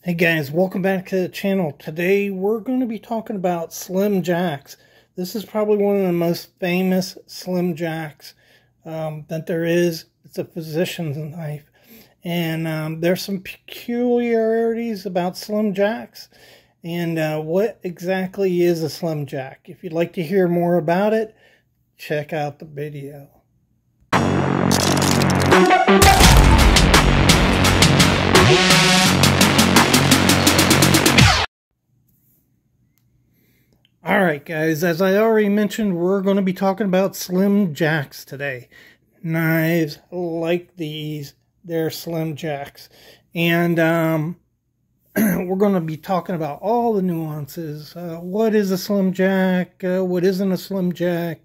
Hey guys, welcome back to the channel. Today we're going to be talking about Slim Jacks. This is probably one of the most famous Slim Jacks that there is. It's a physician's knife. And there's some peculiarities about Slim Jacks. And what exactly is a Slim Jack? If you'd like to hear more about it, check out the video. Alright guys, as I already mentioned, we're going to be talking about Slim Jacks today. Knives like these, they're Slim Jacks. And we're going to be talking about all the nuances. What is a Slim Jack? What isn't a Slim Jack?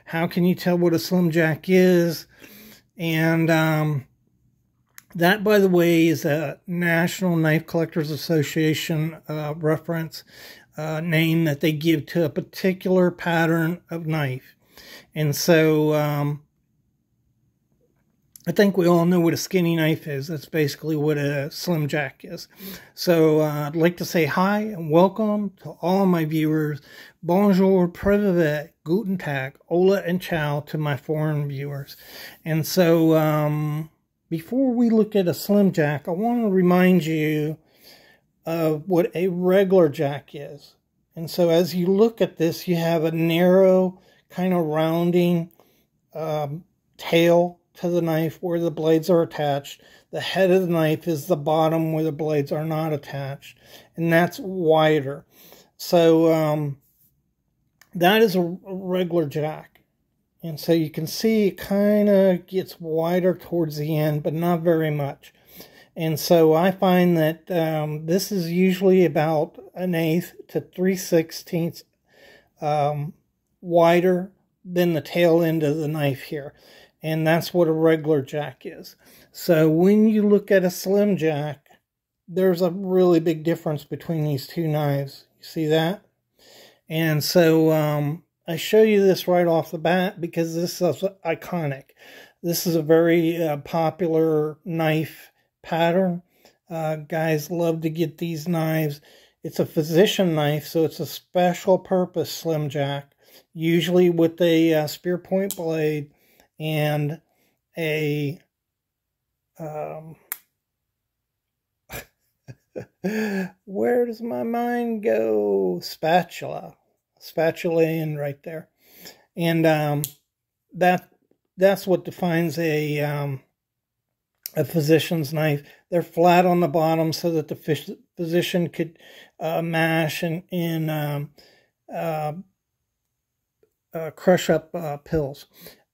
How can you tell what a Slim Jack is? And that, by the way, is a National Knife Collectors Association reference. Name that they give to a particular pattern of knife. And so I think we all know what a skinny knife is. That's basically what a Slim Jack is. So I'd like to say hi and welcome to all my viewers. Bonjour, privet, guten tag, hola and ciao to my foreign viewers. And so before we look at a Slim Jack, I want to remind you of what a regular jack is. And so as you look at this, you have a narrow kind of rounding tail to the knife where the blades are attached. The head of the knife is the bottom where the blades are not attached, and that's wider. So that is a regular jack. And so you can see it kind of gets wider towards the end, but not very much. And so I find that this is usually about 1/8 to 3/16 wider than the tail end of the knife here. And that's what a regular jack is. So when you look at a Slim Jack, there's a really big difference between these two knives. You see that? And so I show you this right off the bat because this is iconic. This is a very popular knife pattern. Guys love to get these knives. It's a physician knife, so it's a special purpose Slim Jack, usually with a spear point blade and a where does my mind go? Spatula in right there. And that's what defines a physician's knife. They're flat on the bottom so that the physician could mash and crush up pills.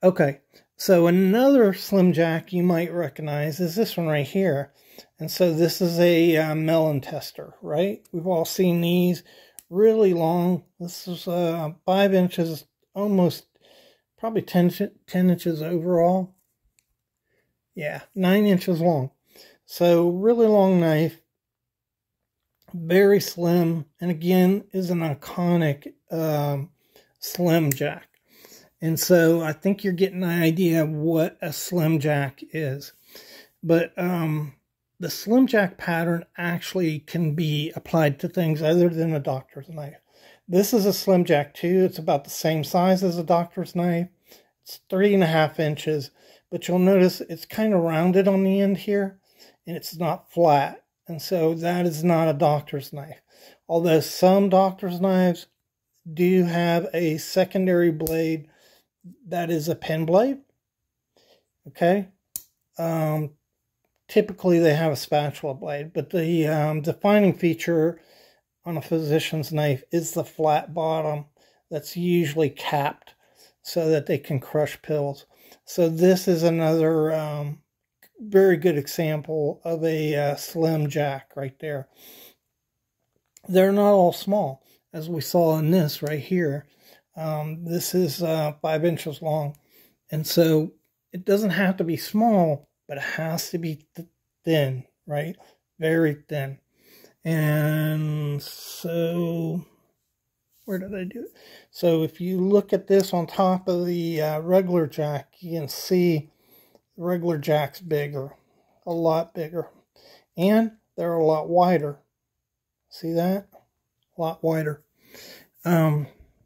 Okay, so another Slim Jack you might recognize is this one right here. And so this is a melon tester, right? We've all seen these, really long. This is 5 inches, almost probably 10 inches overall. Yeah, 9 inches long. So really long knife, very slim, and again is an iconic Slim Jack. And so I think you're getting an idea of what a Slim Jack is. But the Slim Jack pattern actually can be applied to things other than a doctor's knife. This is a Slim Jack too. It's about the same size as a doctor's knife. It's 3.5 inches. But you'll notice it's kind of rounded on the end here, and it's not flat. And so that is not a doctor's knife. Although some doctor's knives do have a secondary blade that is a pen blade. Okay. Typically they have a spatula blade, but the defining feature on a physician's knife is the flat bottom that's usually capped so that they can crush pills. So this is another very good example of a Slim Jack right there. They're not all small, as we saw in this right here. This is 5 inches long. And so it doesn't have to be small, but it has to be thin, right? Very thin. And so where did I do it? So if you look at this on top of the regular jack, you can see the regular jack's bigger, a lot bigger. And they're a lot wider. See that? A lot wider.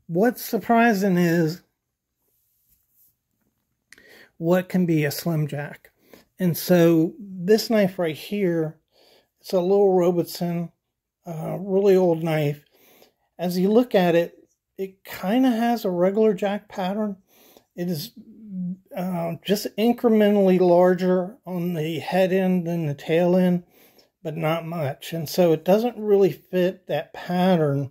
What's surprising is what can be a Slim Jack. And so this knife right here, it's a little Robertson, really old knife. As you look at it, it kind of has a regular jack pattern. It is just incrementally larger on the head end than the tail end, but not much. And so it doesn't really fit that pattern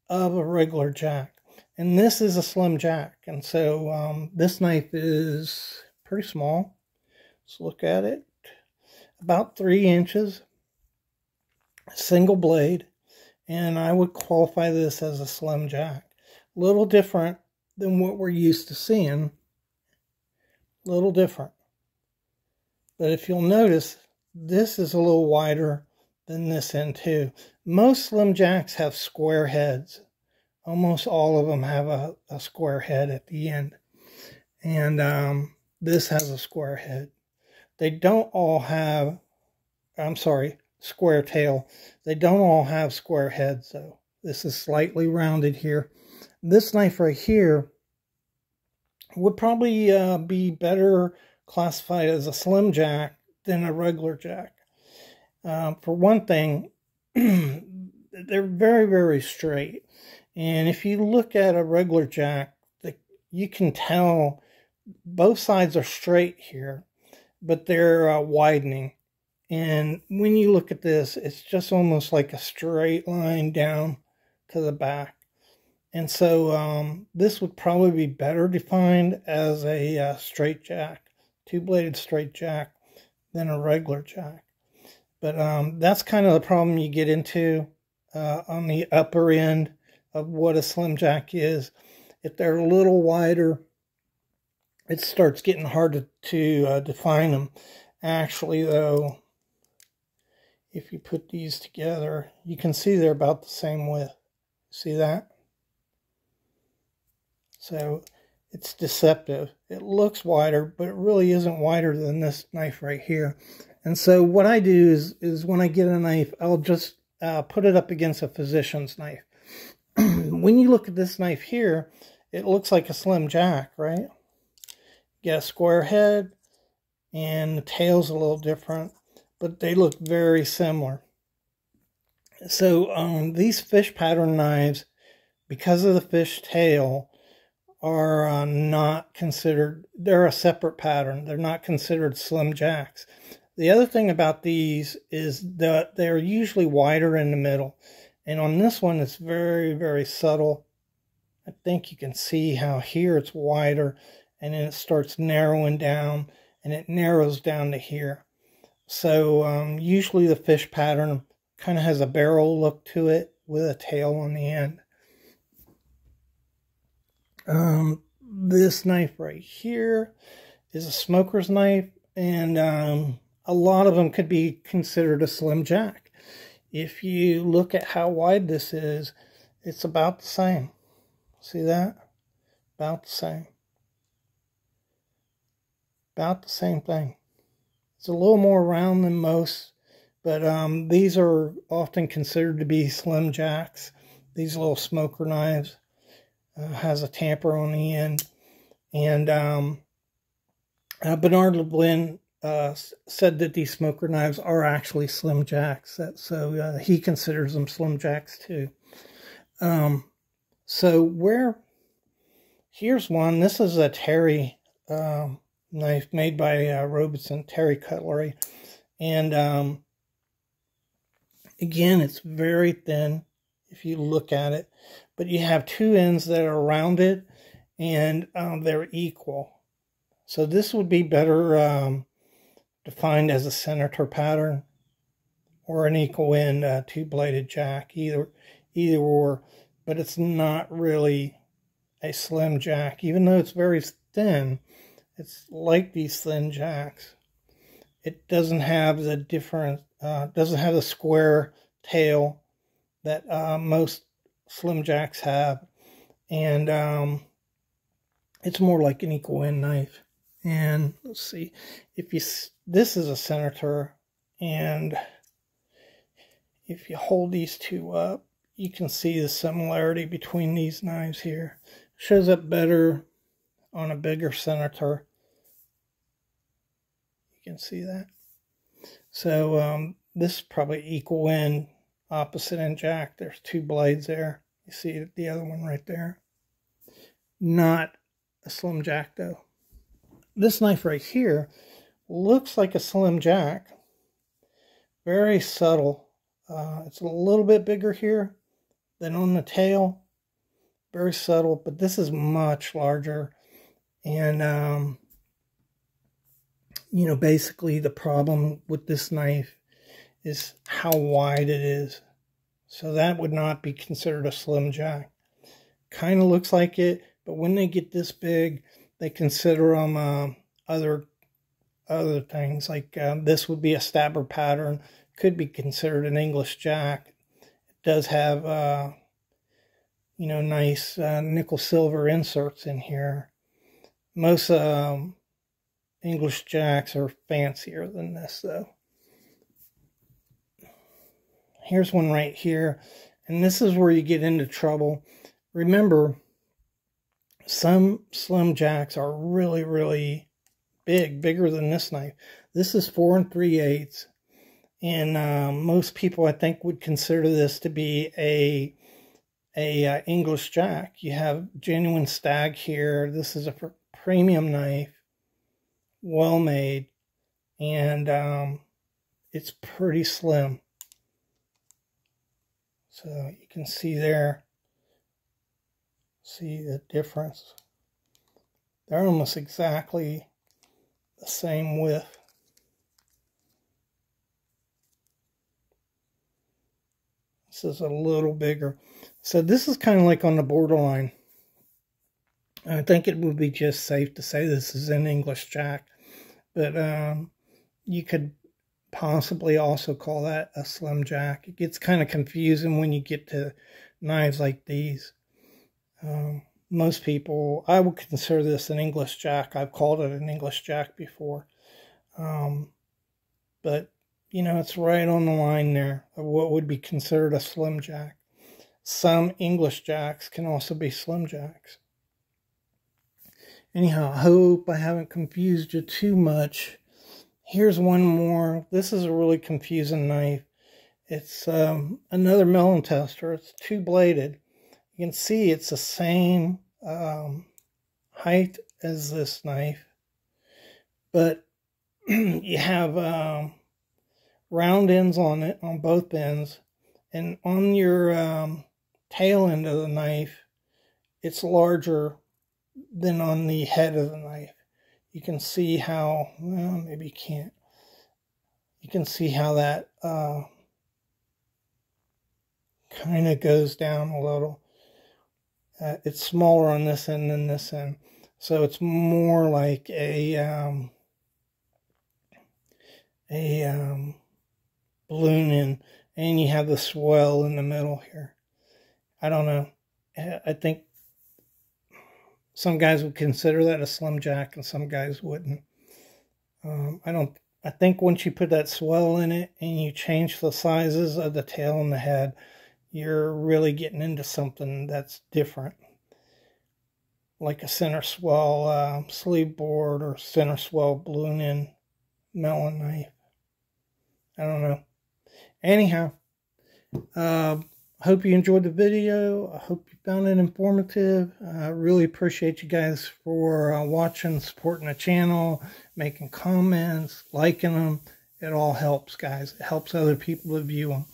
of a regular jack. And this is a Slim Jack. And so this knife is pretty small. Let's look at it. About 3 inches. Single blade. And I would qualify this as a Slim Jack. A little different than what we're used to seeing. A little different. But if you'll notice, this is a little wider than this end too. Most Slim Jacks have square heads. Almost all of them have a square head at the end. And this has a square head. They don't all have, square tail. They don't all have square heads though. This is slightly rounded here. This knife right here would probably be better classified as a Slim Jack than a regular jack. For one thing, they're very, very straight. And if you look at a regular jack, you can tell both sides are straight here, but they're widening. And when you look at this, it's just almost like a straight line down to the back. And so this would probably be better defined as a straight jack, two-bladed straight jack, than a regular jack. But that's kind of the problem you get into on the upper end of what a Slim Jack is. If they're a little wider, it starts getting hard to define them. Actually, though, if you put these together, you can see they're about the same width. See that? So it's deceptive. It looks wider, but it really isn't wider than this knife right here. And so what I do is when I get a knife, I'll just put it up against a physician's knife. When you look at this knife here, it looks like a Slim Jack, right? You got a square head, and the tail's a little different, but they look very similar. So these fish pattern knives, because of the fish tail, are not considered, they're a separate pattern. They're not considered Slim Jacks. The other thing about these is that they're usually wider in the middle. And on this one, it's very, very subtle. I think you can see how here it's wider, and then it starts narrowing down, and it narrows down to here. So usually the fish pattern kind of has a barrel look to it with a tail on the end. This knife right here is a smoker's knife, and a lot of them could be considered a Slim Jack. If you look at how wide this is, it's about the same. See that? About the same. About the same thing. It's a little more round than most, but these are often considered to be Slim Jacks. These little smoker knives. Has a tamper on the end. And Bernard Leblin said that these smoker knives are actually Slim Jacks. So he considers them Slim Jacks too. Here's one. This is a Terry knife made by Robertson, Terry Cutlery. And again, it's very thin if you look at it. But you have two ends that are rounded, and they're equal. So this would be better defined as a senator pattern or an equal end two-bladed jack, either or. But it's not really a Slim Jack, even though it's very thin. It's like these thin jacks. It doesn't have the doesn't have the square tail that most Slim Jacks have, and it's more like an equal end knife. And let's see, this is a senator, and if you hold these two up, you can see the similarity between these knives here. Shows up better on a bigger Senator. You can see that. So this is probably equal end, opposite end jack. There's two blades there. You see the other one right there. Not a slim jack though. This knife right here looks like a slim jack. Very subtle. It's a little bit bigger here than on the tail. Very subtle, but this is much larger. And, you know, basically the problem with this knife is how wide it is. So that would not be considered a slim jack. Kind of looks like it, but when they get this big, they consider them other things. Like this would be a stabber pattern. Could be considered an English jack. It does have, you know, nice nickel silver inserts in here. Most English jacks are fancier than this, though. Here's one right here, and this is where you get into trouble. Remember, some slim jacks are really, really big, bigger than this knife. This is 4 3/8, and most people, I think, would consider this to be a English jack. You have genuine stag here. This is a premium knife, well made, and it's pretty slim. So you can see there, see the difference. They're almost exactly the same width. This is a little bigger. So this is kind of like on the borderline. I think it would be just safe to say this is an English jack, but you could possibly also call that a slim jack. It gets kind of confusing when you get to knives like these. Most people, I would consider this an English jack. I've called it an English jack before. But, you know, it's right on the line there of what would be considered a slim jack. Some English jacks can also be slim jacks. Anyhow, I hope I haven't confused you too much. Here's one more. This is a really confusing knife. It's another melon tester. It's two-bladed. You can see it's the same height as this knife, but you have round ends on it, on both ends, and on your tail end of the knife, it's larger than on the head of the knife. You can see how, well, maybe you can't. You can see how that kind of goes down a little. It's smaller on this end than this end. So it's more like a balloon end. And you have the swell in the middle here. I don't know. I think some guys would consider that a slim jack and some guys wouldn't. I think once you put that swell in it and you change the sizes of the tail and the head, you're really getting into something that's different. Like a center swell sleeve board or center swell balloon end melon knife. I don't know. Anyhow, hope you enjoyed the video. I hope you found it informative. I really appreciate you guys for watching, supporting the channel, making comments, liking them. It all helps, guys. It helps other people to view them.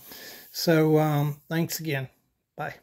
So, thanks again. Bye.